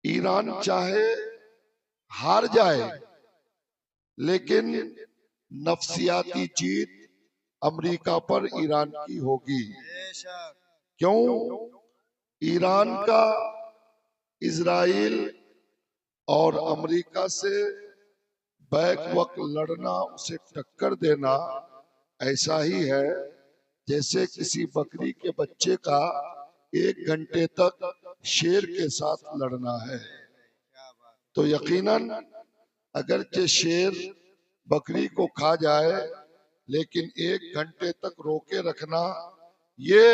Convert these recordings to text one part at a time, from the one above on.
ایران چاہے ہار جائے لیکن نفسیاتی جیت امریکہ پر ایران کی ہوگی. کیوں؟ ایران کا اسرائیل اور امریکہ سے بیک وقت لڑنا، اسے ٹکر دینا ایسا ہی ہے جیسے کسی بکری کے بچے کا 1 گھنٹے تک شیر کے ساتھ لڑنا ہے. تو یقیناً اگرچہ شیر بکری کو کھا جائے لیکن 1 گھنٹے تک روکے رکھنا یہ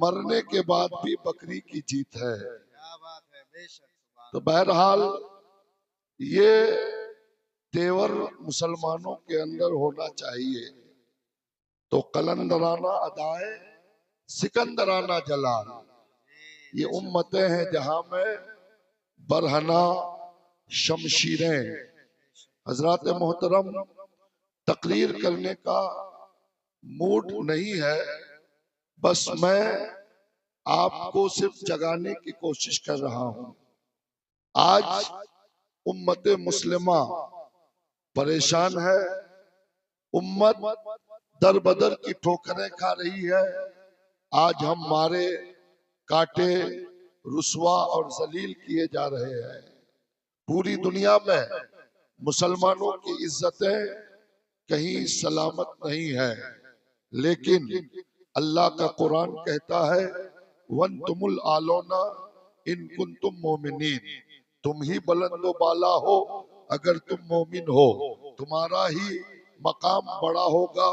مرنے کے بعد بھی بکری کی جیت ہے. تو بہرحال یہ تیور مسلمانوں کے اندر ہونا چاہیے. تو قلندرانہ ادائے سکندرانہ جلال، یہ امتیں ہیں جہاں میں برہنہ شمشیریں. حضرات محترم، تقریر کرنے کا موڈ نہیں ہے، بس میں آپ کو صرف جگانے کی کوشش کر رہا ہوں. آج امت مسلمہ پریشان ہے، امت در بدر کی ٹھوکریں کھا رہی ہے. آج ہم مارے کاٹے رسوا اور ذلیل کیے جا رہے ہیں. پوری دنیا میں مسلمانوں کی عزتیں کہیں سلامت نہیں ہے، لیکن اللہ کا قرآن کہتا ہے وَانْتُمُ الْأَعْلَوْنَ إِن كُنتُم مُؤْمِنِينَ، تم ہی بلند و بالا ہو اگر تم مومن ہو، تمہارا ہی مقام بڑا ہوگا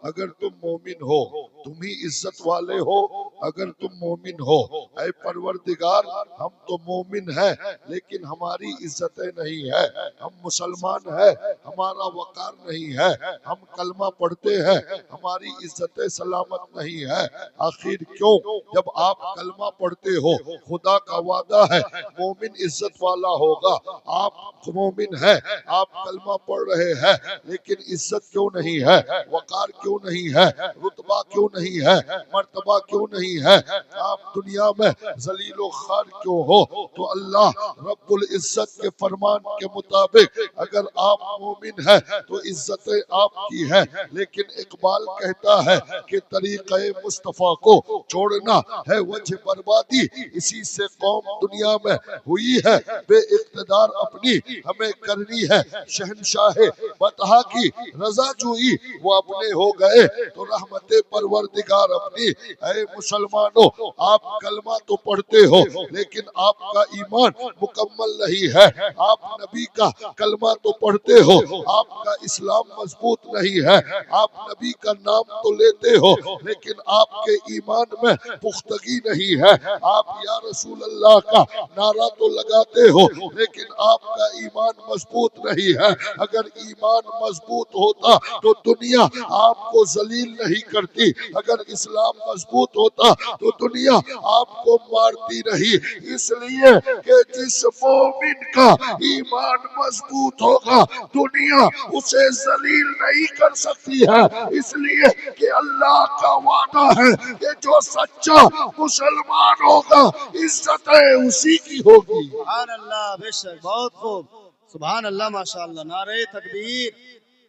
اگر تم مومن ہو، تم ہی عزت والے ہو اگر تم مومن ہو. اے پروردگار، ہم تو مومن ہیں لیکن ہماری عزتیں نہیں ہے. ہم مسلمان ہیں، ہمارا وقار نہیں ہے. ہم کلمہ پڑھتے ہیں، ہماری عزتیں سلامت نہیں ہے. آخر کیوں؟ جب آپ کلمہ پڑھتے ہو، خدا کا وعدہ ہے مومن عزت والا ہوگا. آپ مومن ہیں، آپ کلمہ پڑھ رہے ہیں لیکن عزت کیوں نہیں ہے؟ وقار کیوں نہیں ہے؟ رتبہ کیوں نہیں ہے؟ مرتبہ کیوں نہیں ہے؟ آپ دنیا میں ذلیل و خوار کیوں ہو؟ تو اللہ رب العزت کے فرمان کے مطابق اگر آپ مومن ہیں تو عزتیں آپ کی ہیں. لیکن اقبال کہتا ہے کہ طریقہ مصطفیٰ کو چھوڑنا ہے وجہ بربادی، اسی سے قوم دنیا میں ہوئی ہے بے اقتدار. اپنی ہمیں کرنی ہے شہنشاہ بطحا کی رضا جوئی، وہ اپنے ہو گئے تو رحمت پروردگار اپنی. اے مسلمانوں، آپ کلمہ تو پڑھتے ہو لیکن آپ کا ایمان مکمل نہیں ہے. آپ نبی کا کلمہ تو پڑھتے ہو، آپ کا اسلام مضبوط نہیں ہے. آپ نبی کا نام تو لیتے ہو لیکن آپ کے ایمان میں پختگی نہیں ہے. آپ یا رسول اللہ کا نعرہ تو لگاتے ہو لیکن آپ کا ایمان مضبوط نہیں ہے. اگر ایمان مضبوط ہوتا تو دنیا آپ کو ذلیل نہیں کرتی. اگر اسلام مضبوط ہوتا تو دنیا آپ کو مارتی نہیں. اس لیے کہ جس مومن کا ایمان مضبوط ہوگا دنیا اسے ذلیل نہیں کر سکتی ہے. اس لیے کہ اللہ کا وعدہ ہے کہ جو سچا مسلمان ہوگا عزتیں اسی کی ہوگی. سبحان اللہ، بے شک، بہت خوب، سبحان اللہ، ماشاءاللہ. نعرہ تکبیر،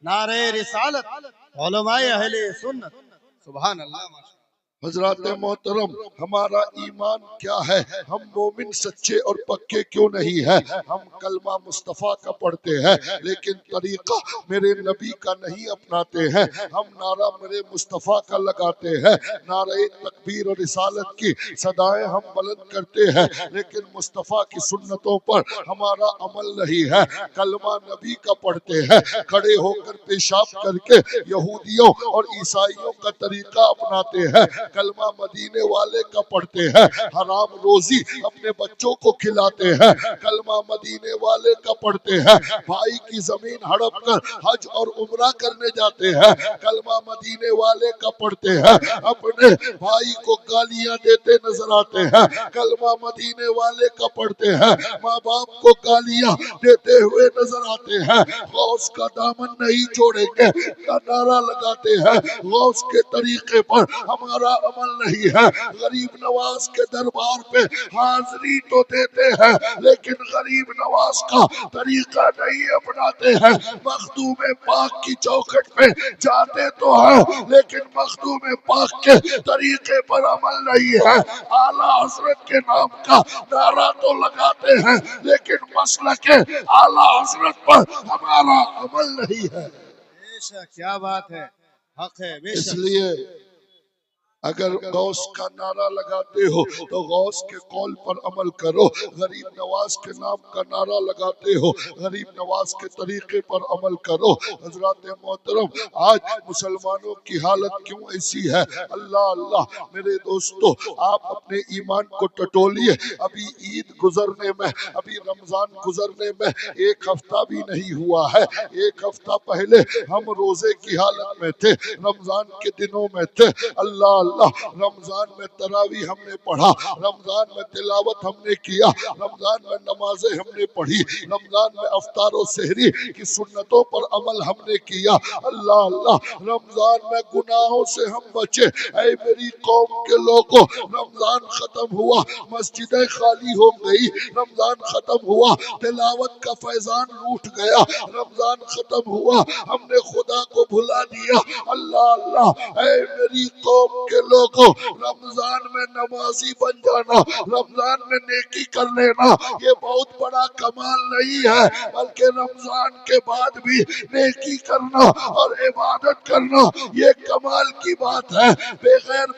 نعرہ رسالت، علماء اہل سنت، سبحان اللہ، ماشاءاللہ. حضرات محترم، ہمارا ایمان کیا ہے؟ ہم مومن سچے اور پکے کیوں نہیں ہیں؟ ہم کلمہ مصطفیٰ کا پڑھتے ہیں لیکن طریقہ میرے نبی کا نہیں اپناتے ہیں. ہم نعرہ میرے مصطفیٰ کا لگاتے ہیں، نعرہ تکبیر اور رسالت کی صدائیں ہم بلند کرتے ہیں لیکن مصطفیٰ کی سنتوں پر ہمارا عمل نہیں ہے. کلمہ نبی کا پڑھتے ہیں، کھڑے ہو کر پیشاب کر کے یہودیوں اور عیسائیوں کا طریقہ اپناتے ہیں. کلمہ مدینے والے کا پڑھتے ہیں، حرام روزی اپنے بچوں کو کھلاتے ہیں. کلمہ مدینے والے کا پڑھتے ہیں، بھائی کی زمین ہڑپ کر حج اور عمرہ کرنے جاتے ہیں. کلمہ مدینے والے کا پڑھتے ہیں، اپنے بھائی کو گالیاں دیتے نظر آتے ہیں. کلمہ مدینے والے کا پڑھتے ہیں، ماں باپ کو گالیاں دیتے ہوئے نظر آتے ہیں. غوث کا دامن نہیں چھوڑیں گے کا نعرہ لگاتے ہیں. غوث کے طریقے پر ہمارا عمل نہیں ہے. غریب نواز کے دربار پہ حاضری تو دیتے ہیں لیکن غریب نواز کا طریقہ نہیں اپناتے ہیں. مخدوم پاک کی چوکھٹ پہ جاتے تو ہیں لیکن مخدوم پاک کے طریقے پر عمل نہیں ہے. اعلیٰ حضرت کے نام کا نعرہ تو لگاتے ہیں لیکن مسلک اعلیٰ حضرت پر ہمارا عمل نہیں ہے. بے شک کیا بات ہے، حق ہے بے اس شک. لیے اگر غوث کا نعرہ لگاتے ہو تو غوث کے قول پر عمل کرو. غریب نواز کے نام کا نعرہ لگاتے ہو، غریب نواز کے طریقے پر عمل کرو. حضرات محترم، آج مسلمانوں کی حالت کیوں ایسی ہے؟ اللہ اللہ میرے دوستو، آپ اپنے ایمان کو ٹٹولیے. ابھی عید گزرنے میں، ابھی رمضان گزرنے میں ایک ہفتہ بھی نہیں ہوا ہے. ایک ہفتہ پہلے ہم روزے کی حالت میں تھے، رمضان کے دنوں میں تھے. اللہ اللہ، رمضان میں تراویح ہم نے پڑھا، رمضان میں تلاوت ہم نے کیا، رمضان میں نمازیں ہم نے پڑھی، رمضان میں افطار و سحری کی سنتوں پر عمل ہم نے کیا. اللہ اللہ، رمضان میں گناہوں سے ہم بچے. اے میری قوم کے لوگوں، رمضان ختم ہوا، مسجدیں خالی ہو گئی. رمضان ختم ہوا، تلاوت کا فیضان روٹ گیا. رمضان ختم ہوا، ہم نے خدا کو بھلا دیا. اللہ اللہ، اے میری قوم کے لوگوں، رمضان میں نمازی بن جانا، رمضان میں نیکی کر لینا، یہ بہت بڑا کمال نہیں ہے، بلکہ رمضان کے بعد بھی نیکی کرنا اور عبادت کرنا یہ کمال کی بات ہے. بغیر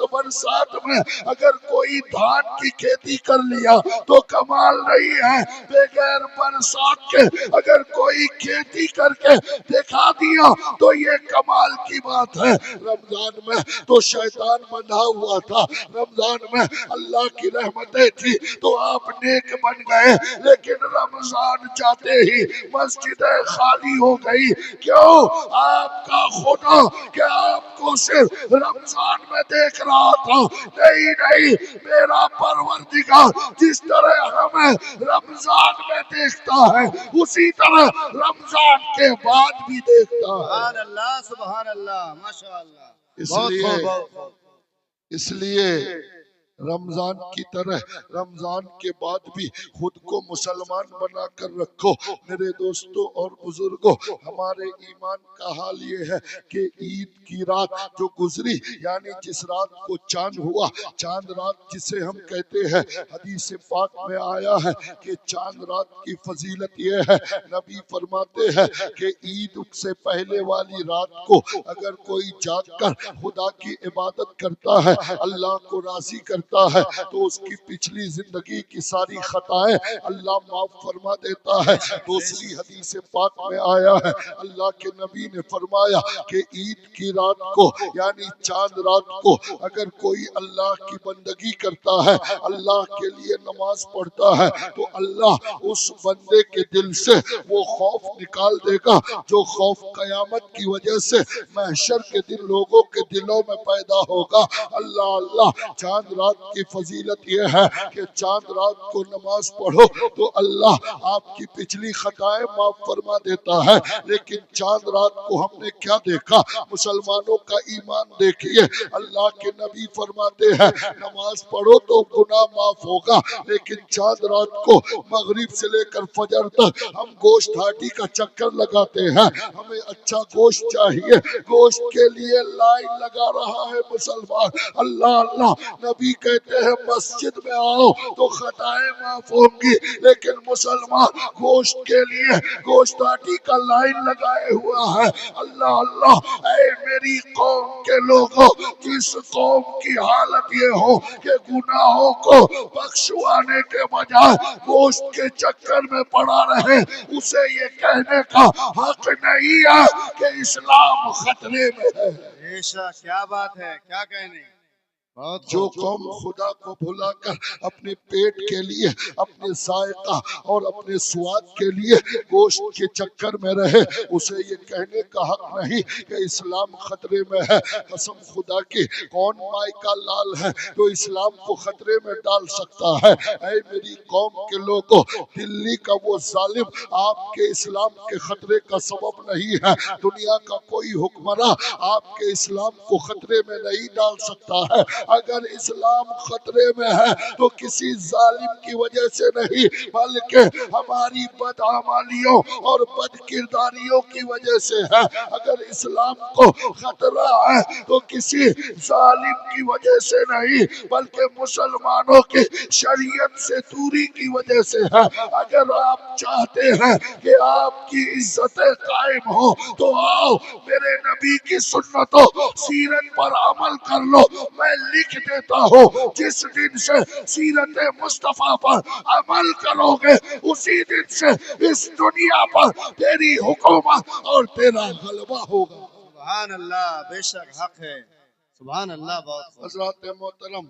برسات میں اگر کوئی دھان کی کھیتی کر لیا تو کمال نہیں ہے. بغیر برسات کے اگر کوئی کھیتی کر کے دکھا دیا تو یہ کمال کی بات ہے. رمضان میں تو شیطان بندھا ہوا تھا، رمضان میں اللہ کی رحمتیں تھی تو آپ نیک بن گئے، لیکن رمضان جاتے ہی مسجدیں خالی ہو گئی. کیوں؟ آپ کا خدا کہ آپ کو صرف رمضان میں دیکھ رہا تھا. نہیں نہیں، میرا پروردگار جس طرح ہمیں رمضان میں دیکھتا ہے اسی طرح رمضان کے بعد بھی دیکھتا ہے. سبحان اللہ سبحان اللہ ماشاء اللہ. اس بہت لیے خوب بہت خوب. اس لیے رمضان کی طرح رمضان کے بعد بھی خود کو مسلمان بنا کر رکھو. میرے دوستوں اور بزرگوں، ہمارے ایمان کا حال یہ ہے کہ عید کی رات جو گزری، یعنی جس رات کو چاند ہوا، چاند رات جسے ہم کہتے ہیں، حدیث پاک میں آیا ہے کہ چاند رات کی فضیلت یہ ہے، نبی فرماتے ہیں کہ عید سے پہلے والی رات کو اگر کوئی جاگ کر خدا کی عبادت کرتا ہے، اللہ کو راضی کرتا ہے، تو اس کی پچھلی زندگی کی ساری خطائیں اللہ معاف فرما دیتا ہے. دوسری حدیث پاک میں آیا ہے، اللہ کے نبی نے فرمایا کہ عید کی رات کو یعنی چاند رات کو اگر کوئی اللہ کی بندگی کرتا ہے، اللہ کے لیے نماز پڑھتا ہے، تو اللہ اس بندے کے دل سے وہ خوف نکال دے گا جو خوف قیامت کی وجہ سے محشر کے دن لوگوں کے دلوں میں پیدا ہوگا. اللہ اللہ، چاند رات کی فضیلت یہ ہے کہ چاند رات کو نماز پڑھو تو اللہ آپ کی پچھلی خطائیں معاف فرما دیتا ہے. لیکن چاند رات کو ہم نے کیا دیکھا؟ مسلمانوں کا ایمان دیکھیے. اللہ کے نبی فرماتے ہیں نماز پڑھو تو گناہ معاف ہوگا، لیکن چاند رات کو مغرب سے لے کر فجر تک ہم گوشت ہاٹی کا چکر لگاتے ہیں. ہمیں اچھا گوشت چاہیے، گوشت کے لیے لائن لگا رہا ہے مسلمان. اللہ اللہ، نبی کہتے ہیں مسجد میں آؤ تو خطائیں معاف ہوں گی، لیکن مسلمان گوشت کے لیے گوشت آٹی کا لائن لگائے ہوا ہے. اللہ اللہ، اے میری قوم کے لوگوں، جس قوم کی حالت یہ ہو کہ گناہوں کو بخشوانے کے بجائے گوشت کے چکر میں پڑا رہے، اسے یہ کہنے کا حق نہیں ہے کہ اسلام خطرے میں ہے. بے شک کیا بات ہے، کیا کہنے. بہت جو خوب قوم خدا کو بھلا کر اپنے پیٹ کے لیے، اپنے ذائقہ اور اپنے سواد کے لیے گوشت کے چکر میں رہے، اسے یہ کہنے کا حق نہیں کہ اسلام خطرے میں ہے۔ قسم خدا کی، کون مائی کا لال ہے جو اسلام کو خطرے میں ڈال سکتا ہے؟ اے میری قوم کے لوگوں، دلی کا وہ ظالم آپ کے اسلام کے خطرے کا سبب نہیں ہے۔ دنیا کا کوئی حکمراں آپ کے اسلام کو خطرے میں نہیں ڈال سکتا ہے۔ اگر اسلام خطرے میں ہے تو کسی ظالم کی وجہ سے نہیں، بلکہ ہماری بدعمالیوں اور بد کرداریوں کی وجہ سے ہے۔ اگر اسلام کو خطرہ ہے تو کسی ظالم کی وجہ سے نہیں، بلکہ مسلمانوں کی شریعت سے دوری کی وجہ سے ہے۔ اگر آپ چاہتے ہیں کہ آپ کی عزتیں قائم ہو تو آؤ میرے نبی کی سنتوں سیرت پر عمل کر لو۔ میں لکھ دیتا ہوں، جس دن سے سیرت مصطفیٰ پر عمل کرو گے اسی دن سے اس دنیا پر تیری حکومت اور تیرا غلبہ ہوگا۔ سبحان اللہ، بے شک حق ہے، سبحان اللہ، بہت خوب، حضرات محترم،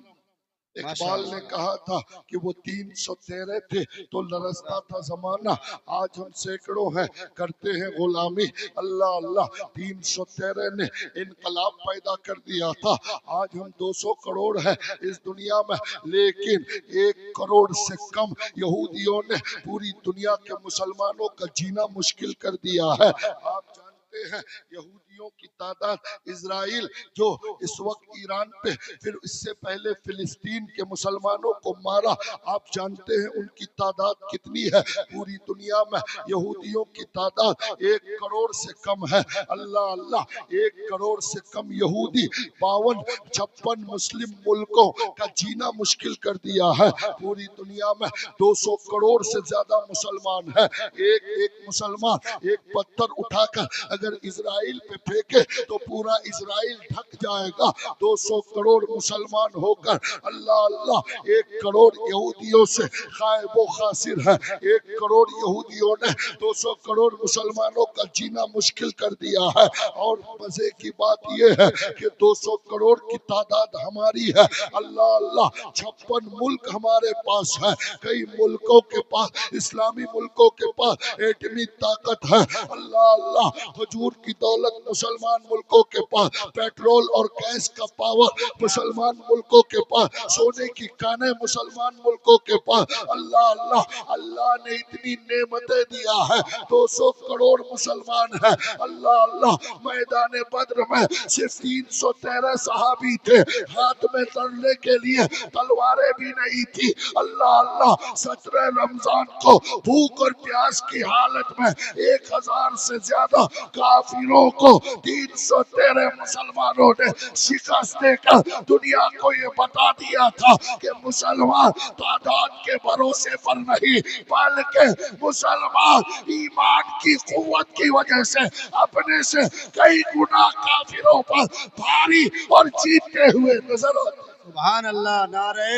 اقبال نے کہا تھا کہ وہ 313 تھے تو لرزتا تھا زمانہ، آج ہم سینکڑوں ہیں کرتے ہیں غلامی۔ اللہ اللہ، 313 نے انقلاب پیدا کر دیا تھا، آج ہم 200 کروڑ ہیں اس دنیا میں، لیکن 1 کروڑ سے کم یہودیوں نے پوری دنیا کے مسلمانوں کا جینا مشکل کر دیا ہے۔ آپ جانتے ہیں یہودیوں کی تعداد، اسرائیل جو اس وقت ایران پہ، پھر اس سے پہلے فلسطین کے مسلمانوں کو مارا، آپ جانتے ہیں ان کی تعداد کتنی ہے؟ پوری دنیا میں یہودیوں کی تعداد 1 کروڑ سے کم ہے۔ اللہ اللہ، 1 کروڑ سے کم یہودی 52-56 مسلم ملکوں کا جینا مشکل کر دیا ہے۔ پوری دنیا میں 200 کروڑ سے زیادہ مسلمان ہیں۔ ایک مسلمان ایک پتھر اٹھا کر اگر اسرائیل پہ پھینکے تو پورا اسرائیل ڈھک جائے گا۔ 200 کروڑ مسلمان ہو کر اللہ اللہ 1 کروڑ یہودیوں سے غائب و خاسر ہے۔ 1 کروڑ یہودیوں نے 200 کروڑ مسلمانوں کا جینا مشکل کر دیا ہے۔ اور مزے کی بات یہ ہے کہ 200 کروڑ کی تعداد ہماری ہے۔ اللہ اللہ، 56 ملک ہمارے پاس ہے، کئی ملکوں کے پاس، اسلامی ملکوں کے پاس ایٹمی طاقت ہے۔ اللہ اللہ، حضور کی دولت مسلمان ملکوں کے پاس، پیٹرول اور گیس کا پاور مسلمان ملکوں کے پاس، سونے کی کانیں مسلمان ملکوں کے پاس۔ اللہ اللہ، اللہ نے اتنی نعمتیں دیا ہے، 200 کروڑ مسلمان ہیں۔ اللہ اللہ، میدان بدر میں صرف 313 صحابی تھے، ہاتھ میں لڑنے کے لیے تلواریں بھی نہیں تھی۔ اللہ اللہ، 17 رمضان کو بھوک اور پیاس کی حالت میں 1000 سے زیادہ کافروں کو 313 مسلمانوں نے شکست دے کر دنیا کو یہ بتا دیا تھا کہ مسلمان تعداد کے بھروسے پر نہیں، بلکہ مسلمان ایمان کی قوت کی وجہ سے اپنے سے کئی گنا کافروں پر بھاری اور جیتتے ہوئے نظر آتے۔ سبحان اللہ، نعرہ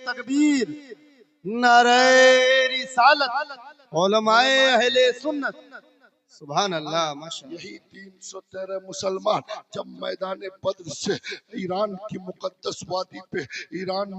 تکبیر، نعرہ رسالت، علماء اہل سنت، سبحان اللہ، ماشاءاللہ۔ یہی 313 مسلمان جب میدان بدر سے ایران کی مقدس وادی پہ ایران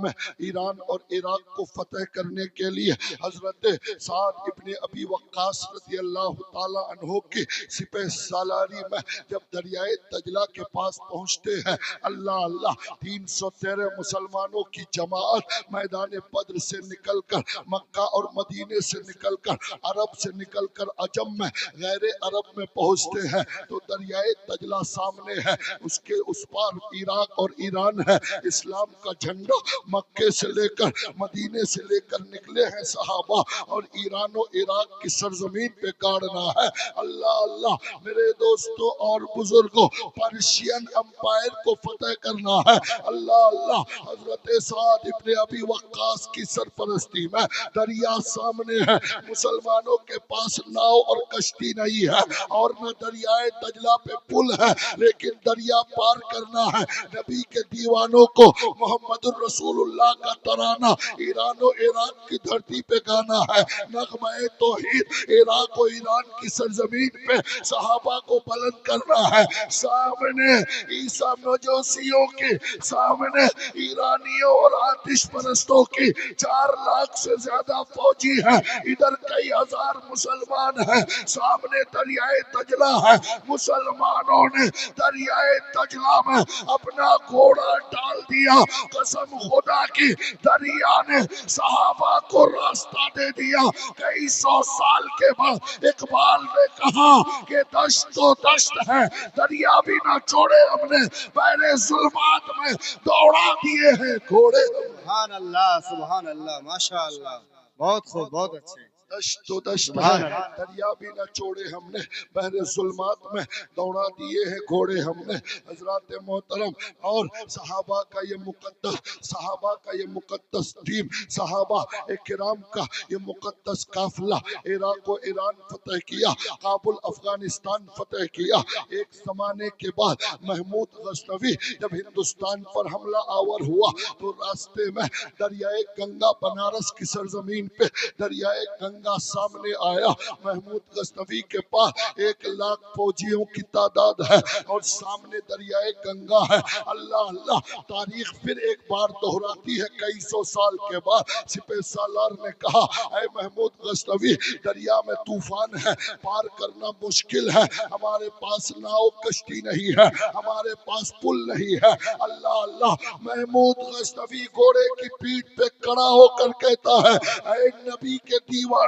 اور عراق کو فتح کرنے کے لیے حضرت سعد ابن ابی وقاص رضی اللہ تعالی عنہ کی سپہ سالاری میں جب دریائے دجلہ کے پاس پہنچتے ہیں، اللہ اللہ، 313 مسلمانوں کی جماعت میدان بدر سے نکل کر، مکہ اور مدینے سے نکل کر، عرب سے نکل کر عجم میں، غیر عرب میں پہنچتے ہیں تو دریائے دجلہ سامنے ہے، اس کے اس پار عراق اور ایران ہے۔ اسلام کا جھنڈا مکے سے لے کر مدینے سے لے کر نکلے ہیں صحابہ، اور ایران و عراق کی سرزمین پہ گاڑنا ہے۔ اللہ اللہ، میرے دوستوں اور بزرگوں، پرشین امپائر کو فتح کرنا ہے۔ اللہ اللہ، حضرت سعد ابن ابی وقاص کی سرپرستی میں دریا سامنے ہے، مسلمانوں کے پاس ناؤ اور کشتی نہیں نہیں ہے اور نہ دریائے دجلہ پہ پل ہے، لیکن دریا پار کرنا ہے۔ نبی کے دیوانوں کو محمد الرسول اللہ کا ترانہ ایران و عراق کی دھرتی پہ گانا ہے، نغمہ توحید عراق و ایران کی سرزمین پہ صحابہ کو بلند کرنا ہے۔ سامنے عیسیٰ مجوسیوں کے، سامنے ایرانیوں اور آتش پرستوں کی 4 لاکھ سے زیادہ فوجی ہیں، ادھر کئی ہزار مسلمان ہیں، سامنے دریائے دجلہ ہے۔ مسلمانوں نے دریائے دجلہ میں اپنا گھوڑا ڈال دیا، قسم خدا کی دریا نے صحابہ کو راستہ دے دیا۔ کئی 100 سال کے بعد اقبال نے کہا کہ دشت تو دشت ہے، دریا بھی نہ چھوڑے ہم نے، بحر ظلمات میں دوڑا دیے ہیں گھوڑے۔ سبحان اللہ، سبحان اللہ، ماشاء اللہ، بہت خوب، بہت اچھے۔ دشت تو دشت سبحان ہے، اللہ۔ دریا بھی نہ چھوڑے ہم نے، بحر ظلمات میں دوڑا دیے ہیں گھوڑے ہم نے۔ حضرات محترم، اور صحابہ کا یہ مقدس، صحابہ کا یہ مقدس ٹیم، صحابہ کرام کا یہ مقدس قافلہ عراق و ایران فتح کیا، کابل افغانستان فتح کیا۔ ایک زمانے کے بعد محمود غزنوی جب ہندوستان پر حملہ آور ہوا تو راستے میں دریائے گنگا، بنارس کی سرزمین پہ دریائے گنگا سامنے آیا۔ محمود غزنوی کے پاس 1 لاکھ فوجیوں کی تعداد ہے اور سامنے دریائے گنگا ہے۔ اللہ اللہ، تاریخ پھر ایک بار دہراتی ہے کئی 100 سال کے بعد۔ سپہ سالار نے کہا اے محمود غزنوی، دریا میں طوفان ہے، پار کرنا مشکل ہے، ہمارے پاس ناؤ کشتی نہیں ہے، ہمارے پاس پل نہیں ہے۔ اللہ اللہ، محمود غزنوی گھوڑے کی پیٹھ پہ کھڑا ہو کر کہتا ہے اے نبی کے دیوانوں،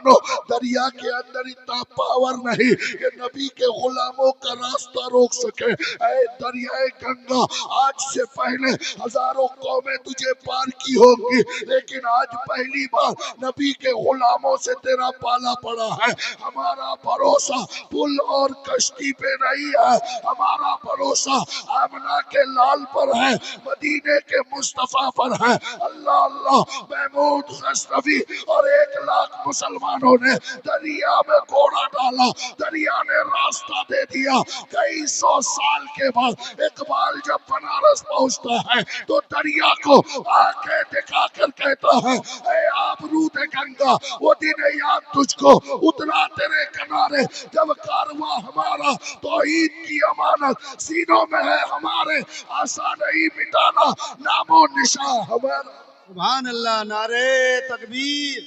دریا کے اندر اتنا پاور نہیں کہ نبی کے غلاموں کا راستہ روک سکے۔ اے دریائے گنگا، آج سے پہلے ہزاروں قومیں تجھے پار کی ہوں گی، لیکن آج پہلی بار نبی کے غلاموں سے تیرا پالا پڑا ہے۔ ہمارا بھروسہ پل اور کشتی پہ نہیں ہے، ہمارا بھروسہ آمنہ کے لال پر ہے، مدینے کے مصطفیٰ پر ہے۔ اللہ اللہ، محمود غزنوی اور 1 لاکھ مسلمانوں نے دریا میں گھوڑا ڈالا، دریا نے راستہ دے دیا۔ کئی 100 سال کے بعد اقبال جب بنارس پہنچتا ہے تو دریا کو آنکھیں دکھا کر کہتا ہے اے آبرود گنگا، وہ دن یاد تجھ کو اترا تیرے کنارے جب کارواں ہمارا توحید کی امانت سینوں میں ہے ہمارے، آسا نہیں مٹانا نام و نشاں ہمارا۔ سبحان اللہ، نعرہ تکبیر،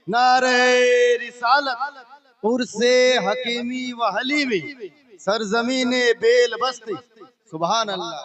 نعرہ رسالت، عرس حکیمی و حلیمی، سرزمین بیل بستی، سبحان اللہ۔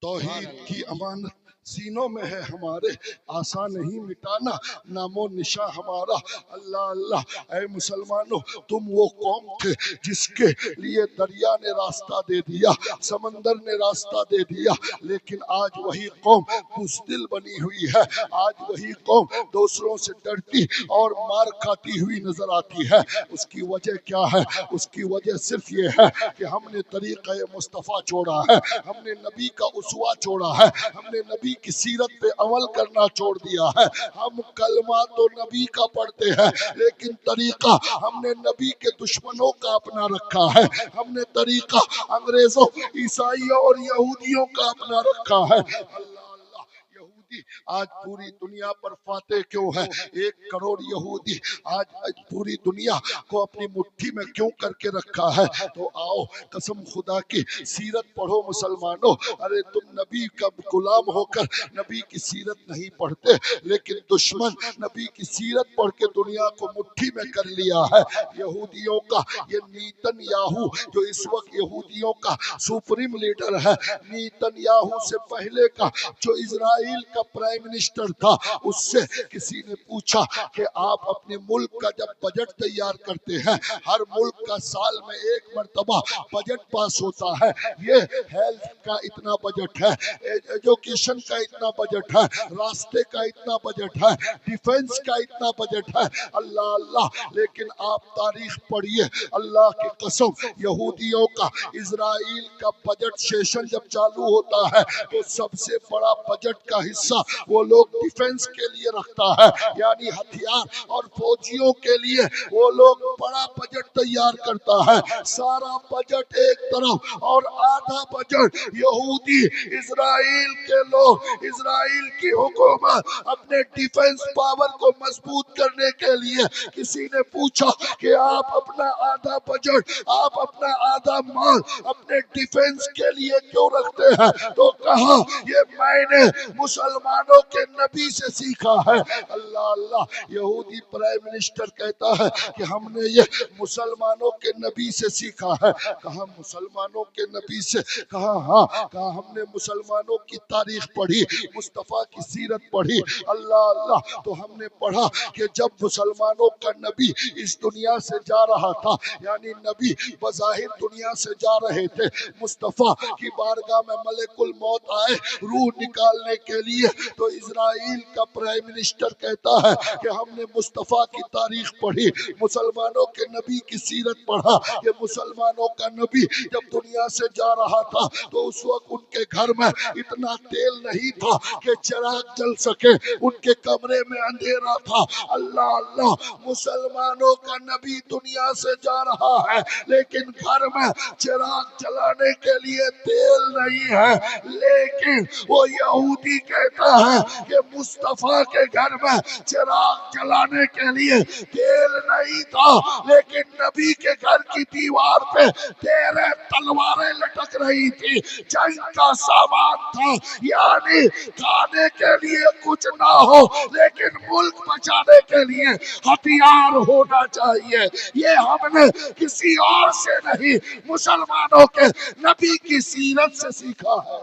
توحید کی امانت سینوں میں ہے ہمارے، آسان نہیں مٹانا نام و نشاں ہمارا۔ اللہ اللہ، اے مسلمانوں، تم وہ قوم تھے جس کے لیے دریا نے راستہ دے دیا، سمندر نے راستہ دے دیا، لیکن آج وہی قوم بزدل بنی ہوئی ہے، آج وہی قوم دوسروں سے ڈرتی اور مار کھاتی ہوئی نظر آتی ہے۔ اس کی وجہ کیا ہے؟ اس کی وجہ صرف یہ ہے کہ ہم نے طریقہ مصطفیٰ چھوڑا ہے، ہم نے نبی کا اسوہ چھوڑا ہے، ہم نے نبی کی سیرت پہ عمل کرنا چھوڑ دیا ہے۔ ہم کلمہ تو نبی کا پڑھتے ہیں، لیکن طریقہ ہم نے نبی کے دشمنوں کا اپنا رکھا ہے، ہم نے طریقہ انگریزوں، عیسائیوں اور یہودیوں کا اپنا رکھا ہے۔ اللہ اللہ، یہودی آج پوری دنیا پر فاتح کیوں ہے؟ 1 کروڑ یہودی آج پوری دنیا کو اپنی مٹھی میں کیوں کر کے رکھا ہے؟ تو آؤ قسم خدا کی سیرت پڑھو مسلمانوں۔ ارے تم نبی کا غلام ہو کر نبی کی سیرت نہیں پڑھتے، لیکن دشمن نبی کی سیرت پڑھ کے دنیا کو مٹھی میں کر لیا ہے۔ یہودیوں کا یہ نیتن یاہو جو اس وقت یہودیوں کا سپریم لیڈر ہے، نیتن یاہو سے پہلے کا جو اسرائیل کا پرائم منسٹر تھا، اس سے کسی نے پوچھا کہ آپ اپنے ملک کا جب بجٹ تیار کرتے ہیں، ہر ملک کا سال میں 1 مرتبہ بجٹ پاس ہوتا ہے، یہ ہیلتھ کا اتنا بجٹ ہے، ایجوکیشن کا اتنا بجٹ ہے، راستے کا اتنا بجٹ ہے، ڈیفنس کا اتنا بجٹ ہے۔ اللہ اللہ، لیکن آپ تاریخ پڑھیے، اللہ کی قسم، یہودیوں کا اسرائیل کا بجٹ سیشن جب چالو ہوتا ہے تو سب سے بڑا بجٹ کا حصہ حصہ وہ لوگ ڈیفنس کے لیے رکھتا ہے، یعنی ہتھیار اور فوجیوں کے لیے وہ لوگ بڑا بجٹ تیار کرتا ہے، سارا بجٹ ایک طرف اور آدھا بجٹ یہودی اسرائیل کے لوگ، اسرائیل کی حکومت اپنے ڈیفنس پاور کو مضبوط کرنے کے لیے کسی نے پوچھا کہ آپ اپنا آدھا بجٹ، آپ اپنا آدھا مال اپنے ڈیفنس کے لیے کیوں رکھتے ہیں؟ تو کہا یہ میں نے مسلمانوں کے نبی سے سیکھا ہے۔ اللہ اللہ، یہودی پرائم منسٹر کہتا ہے کہ ہم نے یہ مسلمانوں کے نبی سے سیکھا ہے۔ کہا مسلمانوں کے نبی سے؟ کہا ہاں۔ کہا ہم نے مسلمانوں کی تاریخ پڑھی، مصطفیٰ کی سیرت پڑھی۔ اللہ اللہ، تو ہم نے پڑھا کہ جب مسلمانوں کا نبی اس دنیا سے جا رہا تھا، یعنی نبی بظاہر دنیا سے جا رہے تھے، مصطفیٰ کی بارگاہ میں ملک الموت آئے روح نکالنے کے لیے، تو اسرائیل کا پرائم منسٹر کہتا ہے کہ ہم نے مصطفیٰ کی تاریخ پڑھی، مسلمانوں کے نبی کی سیرت پڑھا کہ مسلمانوں کا نبی جب دنیا سے جا رہا تھا تو اس وقت ان کے گھر میں اتنا تیل نہیں تھا کہ چراغ جل سکے، ان کے کمرے میں اندھیرا تھا۔ اللہ اللہ، مسلمانوں کا نبی دنیا سے جا رہا ہے لیکن گھر میں چراغ جلانے کے لیے تیل نہیں ہے، لیکن وہ یہودی کہتا ہے کہ مصطفیٰ کے گھر میں چراغ جلانے کے لیے تیل نہیں تھا، لیکن نبی کے گھر کی دیوار پہ 13 تلواریں لٹک رہی تھی، جنگ کا سامان تھا، یعنی کھانے کے لیے کچھ نہ ہو لیکن ملک بچانے کے لیے ہتھیار ہونا چاہیے۔ یہ ہم نے کسی اور سے نہیں، مسلمانوں کے نبی کی سیرت سے سیکھا ہے۔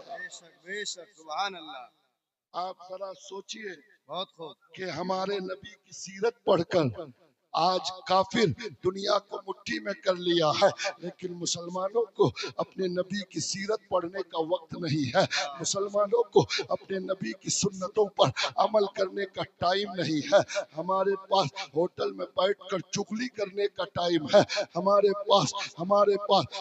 بے شک سبحان اللہ۔ آپ ذرا سوچئے بہت خوب۔ کہ ہمارے نبی کی سیرت پڑھ کر آج کافر دنیا کو مٹھی میں کر لیا ہے، لیکن مسلمانوں کو اپنے نبی کی سیرت پڑھنے کا وقت نہیں ہے، مسلمانوں کو اپنے نبی کی سنتوں پر عمل کرنے کا ٹائم نہیں ہے۔ ہمارے پاس ہوٹل میں بیٹھ کر چغلی کرنے کا ٹائم ہے، ہمارے پاس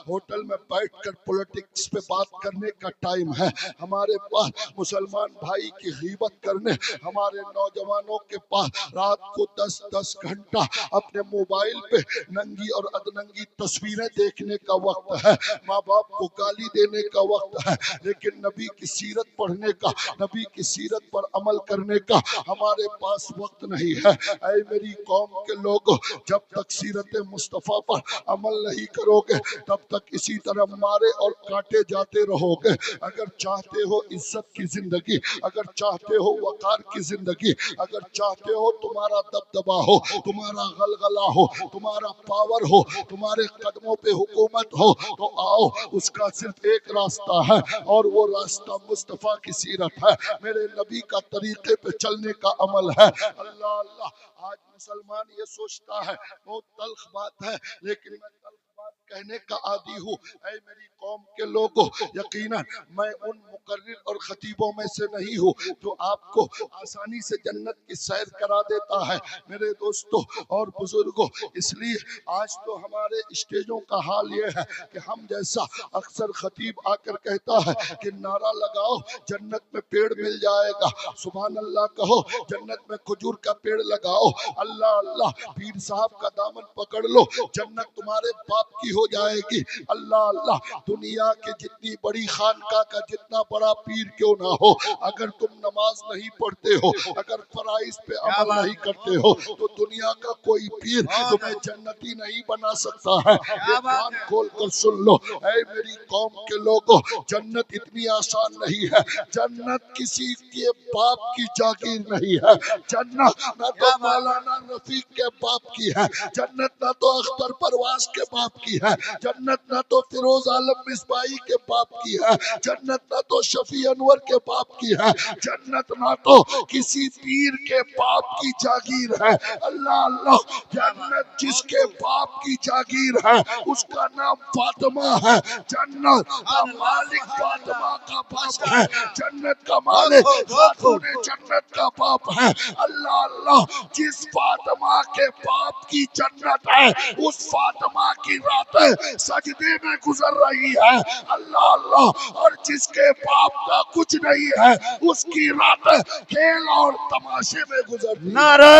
ہوٹل میں بیٹھ کر پولیٹکس پہ بات کرنے کا ٹائم ہے، ہمارے پاس مسلمان بھائی کی غیبت کرنے، ہمارے نوجوانوں کے پاس رات کو 10 گھنٹہ اپنے موبائل پہ ننگی اور ادننگی تصویریں دیکھنے کا وقت ہے، ماں باپ کو گالی دینے کا وقت ہے، لیکن نبی کی سیرت پڑھنے کا، نبی کی سیرت پر عمل کرنے کا ہمارے پاس وقت نہیں ہے۔ اے میری قوم کے لوگوں، جب تک سیرت مصطفیٰ پر عمل نہیں کرو گے تب تک اسی طرح مارے اور کاٹے جاتے رہو گے۔ اگر چاہتے ہو عزت کی زندگی، اگر چاہتے ہو وقار کی زندگی، اگر چاہتے ہو تمہارا دبدبا ہو، تمہارا غلغلہ ہو، تمہارا پاور ہو، تمہارے قدموں پہ حکومت ہو، تو آؤ، اس کا صرف ایک راستہ ہے اور وہ راستہ مصطفیٰ کی سیرت ہے، میرے نبی کا طریقے پہ چلنے کا عمل ہے۔ اللہ اللہ، آج مسلمان یہ سوچتا ہے، بہت تلخ بات ہے لیکن میں تلخ بات کہنے کا عادی ہوں۔ اے میری قوم کے لوگوں، یقیناً میں ان مقرر اور خطیبوں میں سے نہیں ہوں جو آپ کو آسانی سے جنت کی سیر کرا دیتا ہے۔ میرے دوستوں اور بزرگوں، اس لیے آج تو ہمارے اسٹیجوں کا حال یہ ہے کہ ہم جیسا اکثر خطیب آ کر کہتا ہے کہ نعرہ لگاؤ جنت میں پیڑ مل جائے گا، سبحان اللہ کہو جنت میں کھجور کا پیڑ لگاؤ، اللہ اللہ پیر صاحب کا دامن پکڑ لو جنت تمہارے باپ کی ہو جائے گی، اللہ اللہ دنیا کے جتنی بڑی خانقاہ کا جتنا بڑا پیر کیوں نہ ہو، اگر تم نماز نہیں پڑھتے ہو، اگر فرائض پہ عمل نہیں کرتے ہو تو دنیا کا کوئی پیر تمہیں جنتی نہیں بنا سکتا ہے۔ یہ کان کھول کر سن لو، اے میری قوم کے لوگوں، جنت اتنی آسان نہیں ہے، جنت کسی کے باپ کی جاگیر نہیں ہے، جنت نہ تو مولانا رفیق کے باپ کی ہے، جنت نہ تو اختر پرواز کے باپ کی ہے، جنت نہ تو فیروز عالم مصباحی کے باپ کی ہے، جنت نہ تو شفیع انور کے باپ کی ہے، جنت نہ تو کسی پیر کے باپ کی جاگیر ہے۔ اللہ اللہ، جنت جس کے باپ کی جاگیر ہے اس کا نام فاطمہ ہے، جنت کا مالک فاطمہ کا باپ ہے، جنت کا مالک خاتون جنت کا باپ ہے۔ اللہ اللہ، جس فاطمہ کے باپ کی جنت ہے اس فاطمہ کی راتیں سجدے میں گزر رہی ہے اللہ اللہ، اور جس کے باپ کا کچھ نہیں ہے اس کی رات کھیل اور تماشے میں گزرتی ہے۔ نعرہ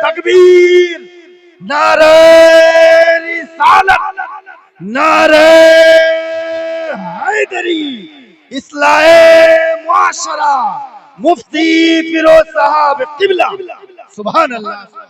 تکبیر، نعرہ رسالت، نعرہ حیدری، اصلاح معاشرہ، مفتی فیروز صاحب قبلہ، سبحان اللہ۔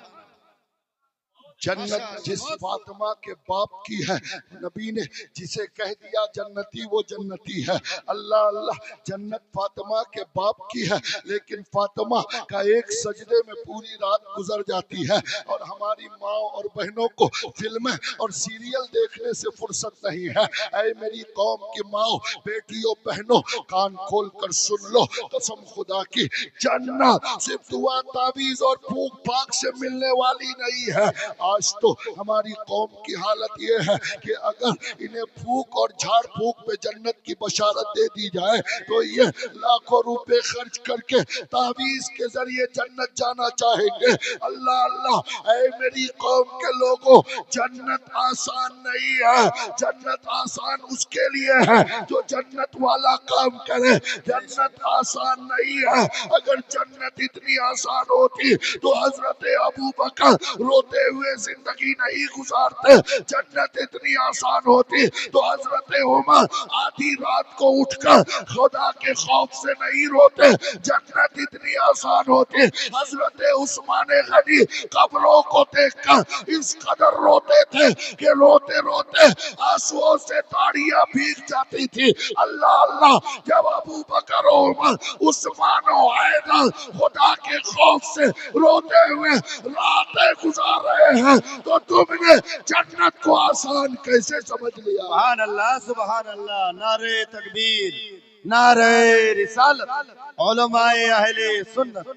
جنت جس فاطمہ کے باپ کی ہے، نبی نے جسے کہہ دیا جنتی وہ جنتی ہے۔ اللہ اللہ، جنت فاطمہ کے باپ کی ہے، لیکن فاطمہ کا ایک سجدے میں پوری رات گزر جاتی ہے، اور ہماری ماں اور بہنوں کو فلمیں اور سیریل دیکھنے سے فرصت نہیں ہے۔ اے میری قوم کی ماں، بیٹیوں، بہنوں، کان کھول کر سن لو، قسم خدا کی جنت صرف دعا تعویذ اور پھونک پھاک سے ملنے والی نہیں ہے۔ آج تو ہماری قوم کی حالت یہ ہے کہ اگر انہیں پھونک اور جھاڑ پھونک پہ جنت کی بشارت دے دی جائے تو یہ لاکھوں روپے خرچ کر کے تعویذ کے ذریعے جنت جانا چاہیں گے۔ اللہ اللہ، اے میری قوم کے لوگوں، جنت آسان نہیں ہے۔ جنت آسان اس کے لیے ہے جو جنت والا کام کرے۔ جنت آسان نہیں ہے۔ اگر جنت اتنی آسان ہوتی تو حضرت ابو بکر روتے ہوئے زندگی نہیں گزارتے۔ جنت اتنی آسان ہوتی تو حضرت عمر آدھی رات کو اٹھ کر خدا کے خوف سے نہیں روتے۔ جنت اتنی آسان ہوتی حضرت عثمان غنی قبروں کو دیکھ کر اس قدر روتے تھے کہ روتے روتے آنسوؤں سے تاڑیاں بھیگ جاتی تھی۔ اللہ اللہ، جب ابو بکر و عمر، عثمان و حیدر خدا کے خوف سے روتے ہوئے راتیں گزار رہے ہیں تو تم نے جنت کو آسان کیسے سمجھ لیا؟ سبحان اللہ، سبحان اللہ، نعرہ تکبیر، نعرہ رسالت، علماء اہل سنت،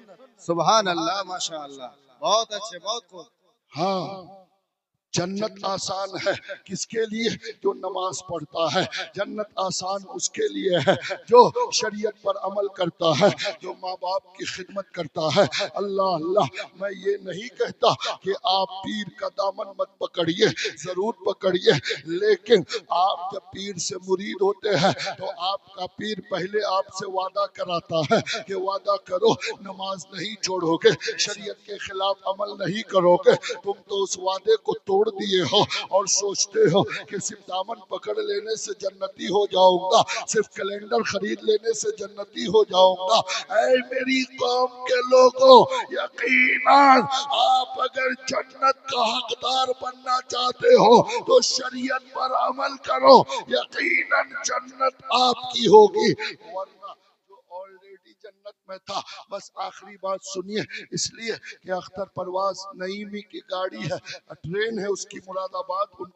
سبحان اللہ، ماشاءاللہ، بہت اچھے، بہت خوب۔ ہاں، جنت آسان ہے کس کے لیے؟ جو نماز پڑھتا ہے۔ جنت آسان اس کے لیے ہے جو شریعت پر عمل کرتا ہے، جو ماں باپ کی خدمت کرتا ہے۔ اللہ اللہ، میں یہ نہیں کہتا کہ آپ پیر کا دامن مت پکڑیے، ضرور پکڑیے، لیکن آپ جب پیر سے مرید ہوتے ہیں تو آپ کا پیر پہلے آپ سے وعدہ کراتا ہے کہ وعدہ کرو نماز نہیں چھوڑو گے، شریعت کے خلاف عمل نہیں کرو گے۔ تم تو اس وعدے کو توڑ دیے ہو اور سوچتے ہو کہ صرف دامن پکڑ لینے سے جنتی ہو جاؤں گا، صرف کیلنڈر خرید لینے سے جنتی ہو جاؤں گا۔ اے میری قوم کے لوگوں، یقیناً آپ اگر جنت کا حقدار بننا چاہتے ہو تو شریعت پر عمل کرو، یقیناً جنت آپ کی ہوگی۔ ورنہ جو آلریڈی جنت میں تھا، بس آخری بات سنیے، اس لیے کہ اختر پرواز نعیمی کی گاڑی ہے، ٹرین ہے اس کی مراد آباد، ان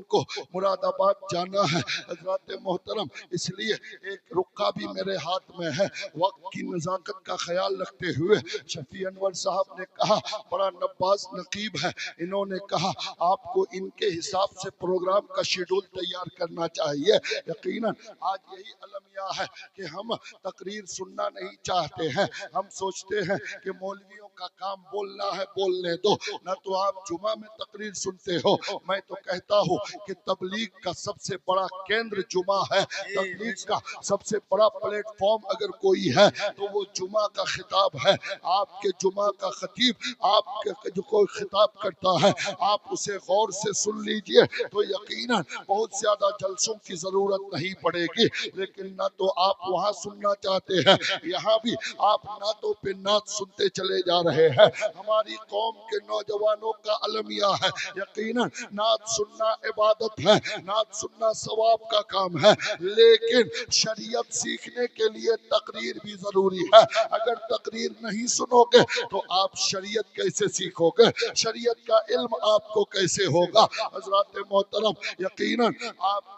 کو مراد آباد جانا ہے۔ حضرات محترم، اس لیے ایک رکا بھی میرے ہاتھ میں ہے۔ وقت کی نزاکت کا خیال رکھتے ہوئے شفیع انور صاحب نے کہا، بڑا نباز نقیب ہے، انہوں نے کہا آپ کو ان کے حساب سے پروگرام کا شیڈول تیار کرنا چاہیے۔ یقیناً آج یہی المیہ ہے کہ ہم تقریر سننا نہیں چاہتے ہیں، ہم سوچتے ہیں کہ مولویوں کا کام بولنا ہے، بولنے دو، نہ تو آپ جمعہ میں تقریر سنتے ہو۔ میں تو کہتا ہوں کہ تبلیغ کا سب سے بڑا کیندر جمعہ ہے، تبلیغ کا سب سے بڑا پلیٹ فارم اگر کوئی ہے تو وہ جمعہ کا خطاب ہے۔ آپ کے جمعہ کا خطیب آپ کے جو کوئی خطاب کرتا ہے، آپ اسے غور سے سن لیجئے تو یقیناً بہت زیادہ جلسوں کی ضرورت نہیں پڑے گی۔ لیکن نہ تو آپ وہاں سننا چاہتے ہیں، یہاں بھی آپ نعتوں پہ نعت سنتے چلے جا رہے ہیں۔ ہماری قوم کے نوجوانوں کا المیہ ہے، یقیناً نعت سننا عبادت ہے، نعت سننا ثواب کا کام ہے، لیکن شریعت سیکھنے کے لیے تقریر بھی ضروری ہے۔ اگر تقریر نہیں سنو گے تو آپ شریعت کیسے سیکھو گے؟ شریعت کا علم آپ کو کیسے ہوگا؟ حضرات محترم، یقیناً آپ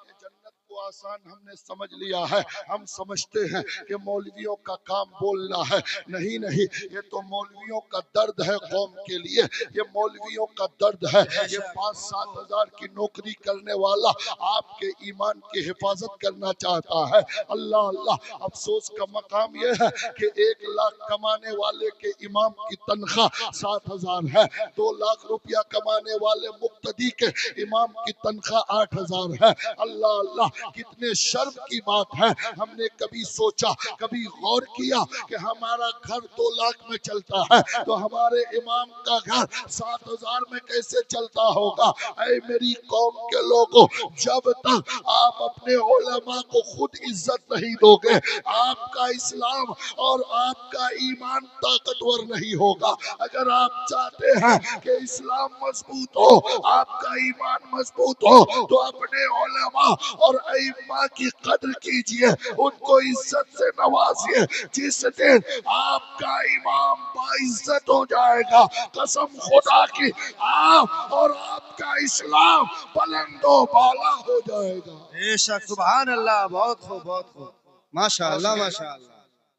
کو آسان ہم نے سمجھ لیا ہے. ہم سمجھتے ہیں کہ مولویوں کا کام بولنا ہے. نہیں نہیں، یہ تو مولویوں کا درد ہے قوم کے لیے، یہ مولویوں کا درد ہے. یہ 5-7 ہزار کی نوکری کرنے والا آپ کے ایمان کی حفاظت کرنا چاہتا ہے. اللہ اللہ، افسوس کا مقام یہ ہے کہ 1 لاکھ کمانے والے کے امام کی تنخواہ 7,000 ہے. 2 لاکھ روپیہ کمانے والے مقتدی کے امام کی تنخواہ 8,000 ہے. اللہ اللہ، کتنے شرم کی بات ہے. ہم نے کبھی سوچا، کبھی غور کیا کہ ہمارا گھر 2 لاکھ میں چلتا ہے تو ہمارے امام کا گھر 7,000 میں کیسے چلتا ہوگا؟ اے میری قوم کے لوگوں، جب تک آپ اپنے علماء کو خود عزت نہیں دو گے، آپ کا اسلام اور آپ کا ایمان طاقتور نہیں ہوگا. اگر آپ چاہتے ہیں کہ اسلام مضبوط ہو، آپ کا ایمان مضبوط ہو، تو اپنے علماء اور ائمہ کی قدر کیجئے، ان کو عزت سے نوازیے. جس دن آپ کا امام باعزت ہو جائے گا، قسم خدا کی، آپ اور آپ کا اسلام بلند و بالا ہو جائے گا. بے شک، سبحان اللہ. بہت خوب، بہت خوب، ماشاء اللہ، ماشاء اللہ.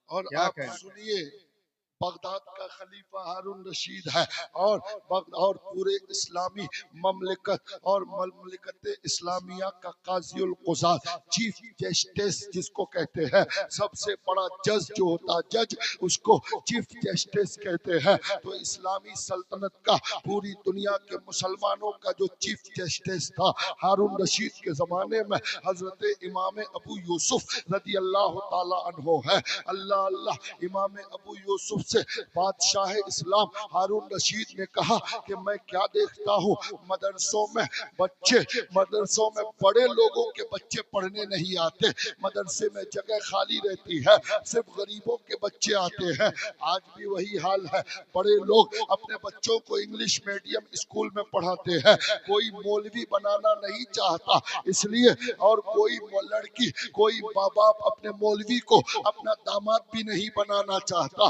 اور کیا آپ کہیں؟ سنیے، بغداد کا خلیفہ ہارون رشید ہے، اور پورے اسلامی مملکت اور مملکت اسلامیہ کا قاضی القضات، چیف جسٹس جس کو کہتے ہیں، سب سے بڑا جج جو ہوتا جج، اس کو چیف جسٹس کہتے ہیں. تو اسلامی سلطنت کا، پوری دنیا کے مسلمانوں کا جو چیف جسٹس تھا ہارون رشید کے زمانے میں، حضرت امام ابو یوسف رضی اللہ تعالی عنہ ہے. اللہ اللہ، امام ابو یوسف سے بادشاہ اسلام ہارون رشید نے کہا کہ میں کیا دیکھتا ہوں، مدرسوں میں بڑے لوگوں کے بچے پڑھنے نہیں آتے، مدرسے میں جگہ خالی رہتی ہے، صرف غریبوں کے بچے آتے ہیں. آج بھی وہی حال ہے، بڑے لوگ اپنے بچوں کو انگلش میڈیم اسکول میں پڑھاتے ہیں. کوئی مولوی بنانا نہیں چاہتا اس لیے، اور کوئی لڑکی، کوئی ماں باپ اپنے مولوی کو اپنا داماد بھی نہیں بنانا چاہتا.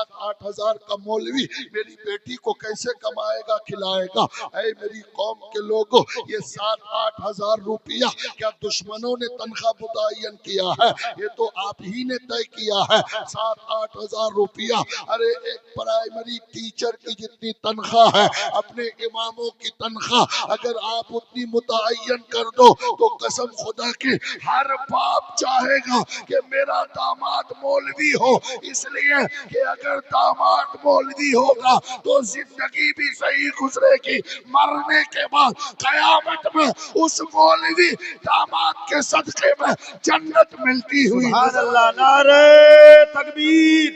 7-8 ہزار کا مولوی میری بیٹی کو کیسے کمائے گا، کھلائے گا؟ اے میری قوم کے لوگوں، یہ 7-8 ہزار روپیہ کیا دشمنوں نے تنخواہ متعین کیا ہے؟ یہ تو آپ ہی نے طے کیا ہے. 7-8 ہزار روپیہ، ارے ایک پرائمری ٹیچر کی جتنی تنخواہ ہے، اپنے اماموں کی تنخواہ اگر آپ اتنی متعین کر دو تو قسم خدا کی ہر باپ چاہے گا کہ میرا داماد مولوی ہو. اس لیے کہ اگر داماد مولوی ہوگا تو زندگی بھی صحیح گزرے گی، مرنے کے بعد قیامت میں اس مولوی داماد کے صدقے میں جنت ملتی ہوئی. سبحان اللہ. نعرہ تکبیر،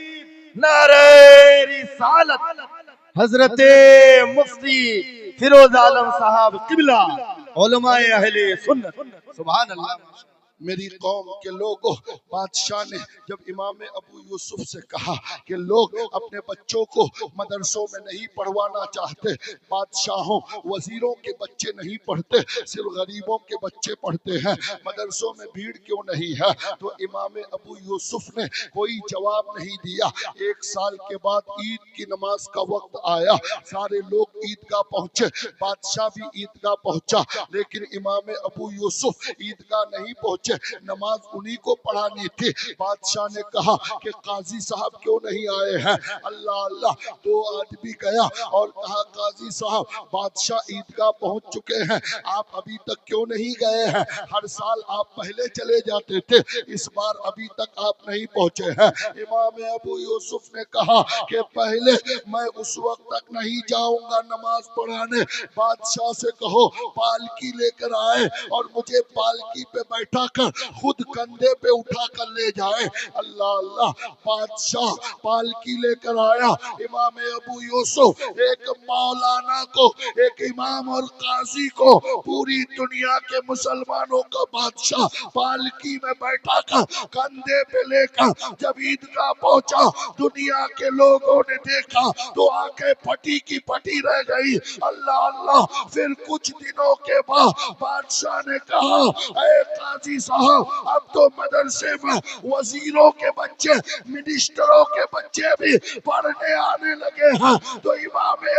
نعرہ رسالت. حضرت مفتی فیروز عالم صاحب قبلہ، علماء اہل سنت. سبحان اللہ. میری قوم کے لوگوں، بادشاہ نے جب امام ابو یوسف سے کہا کہ لوگ اپنے بچوں کو مدرسوں میں نہیں پڑھوانا چاہتے، بادشاہوں وزیروں کے بچے نہیں پڑھتے، صرف غریبوں کے بچے پڑھتے ہیں، مدرسوں میں بھیڑ کیوں نہیں ہے؟ تو امام ابو یوسف نے کوئی جواب نہیں دیا. 1 سال کے بعد عید کی نماز کا وقت آیا، سارے لوگ عیدگاہ پہنچے، بادشاہ بھی عیدگاہ پہنچا، لیکن امام ابو یوسف عیدگاہ نہیں پہنچے. نماز انہی کو پڑھانی تھی. بادشاہ نے کہا کہ قاضی صاحب کیوں نہیں آئے ہیں؟ اللہ اللہ، 2 آدمی گیا اور کہا قاضی صاحب بادشاہ عیدگاہ پہنچ چکے ہیں، آپ ابھی تک کیوں نہیں گئے ہیں؟ ہر سال آپ پہلے چلے جاتے تھے، اس بار ابھی تک آپ نہیں پہنچے ہیں. امام ابو یوسف نے کہا کہ پہلے میں اس وقت تک نہیں جاؤں گا نماز پڑھانے. بادشاہ سے کہو پالکی لے کر آئے اور مجھے پالکی پہ بیٹھا کر خود کندھے پہ اٹھا کر لے جائے. اللہ اللہ، بادشاہ پالکی لے کر آیا. امام ابو یوسف ایک مولانا کو، ایک امام اور قاضی کو، پوری دنیا کے مسلمانوں کا بادشاہ پالکی میں بیٹھا کر کندھے پہ لے کر جب عیدگاہ پہنچا، دنیا کے لوگوں نے دیکھا تو آنکھیں پھٹی کی پھٹی رہ گئی. اللہ اللہ، پھر کچھ دنوں کے بعد بادشاہ نے کہا اے قاضی صاحب، اب تو مدرسے میں وزیروں کے بچے، منسٹروں کے بچے بھی پڑھنے آنے لگے ہیں. تو امام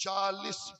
40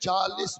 40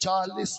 40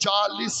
40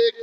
1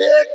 1